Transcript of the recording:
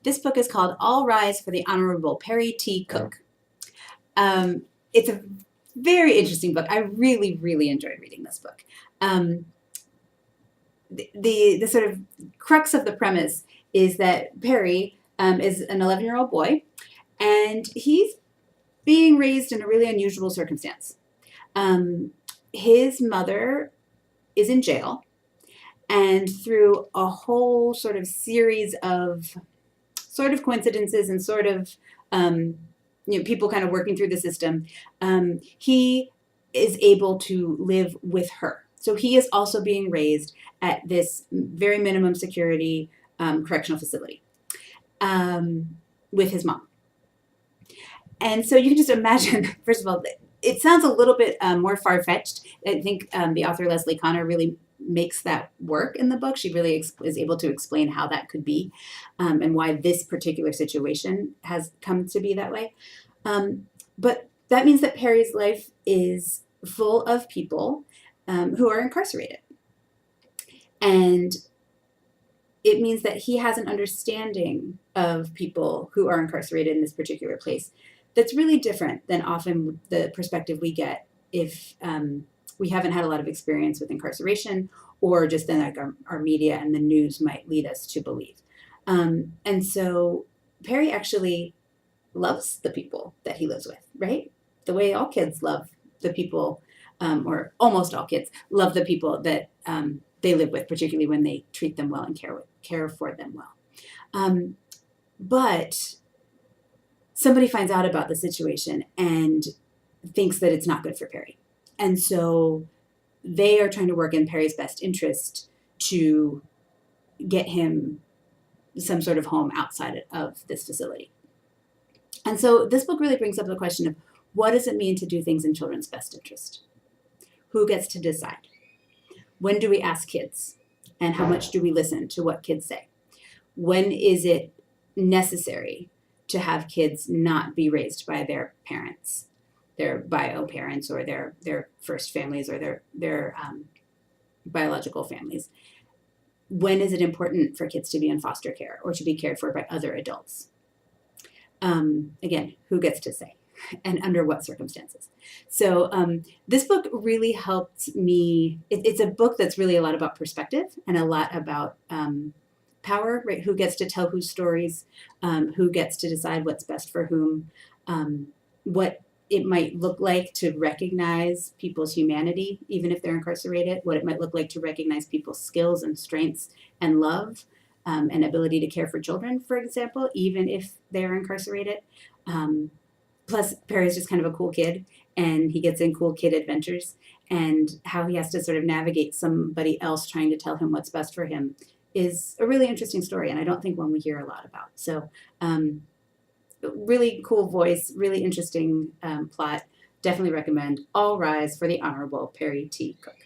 This book is called All Rise for the Honorable Perry T. Cook. It's a very interesting book. I really, really enjoyed reading this book. The sort of crux of the premise is that Perry is an 11-year-old boy, and he's being raised in a really unusual circumstance. His mother is in jail, and through a whole sort of series of sort of coincidences and sort of people kind of working through the system, he is able to live with her. So he is also being raised at this very minimum security correctional facility with his mom. And so you can just imagine, first of all, it sounds a little bit more far-fetched. I think the author Leslie Connor really makes that work in the book. She really is able to explain how that could be and why this particular situation has come to be that way. But that means that Perry's life is full of people who are incarcerated. And it means that he has an understanding of people who are incarcerated in this particular place that's really different than often the perspective we get if we haven't had a lot of experience with incarceration, or just then like our media and the news might lead us to believe. And so Perry actually loves the people that he lives with, right? The way all kids love the people, or almost all kids love the people that they live with, particularly when they treat them well and care for them well. But somebody finds out about the situation and thinks that it's not good for Perry. And so they are trying to work in Perry's best interest to get him some sort of home outside of this facility. And so this book really brings up the question of, what does it mean to do things in children's best interest? Who gets to decide? When do we ask kids? And how much do we listen to what kids say? When is it necessary to have kids not be raised by their parents, their bio parents, or their first families, or their biological families? When is it important for kids to be in foster care or to be cared for by other adults? Again, who gets to say, and under what circumstances? So this book really helped me. It's a book that's really a lot about perspective and a lot about power, right? Who gets to tell whose stories, who gets to decide what's best for whom, what it might look like to recognize people's humanity, even if they're incarcerated, what it might look like to recognize people's skills and strengths and love, and ability to care for children, for example, even if they're incarcerated. Plus, Perry's just kind of a cool kid, and he gets in cool kid adventures, and how he has to sort of navigate somebody else trying to tell him what's best for him is a really interesting story, and I don't think one we hear a lot about. So really cool voice, really interesting plot. Definitely recommend All Rise for the Honorable Perry T. Cook.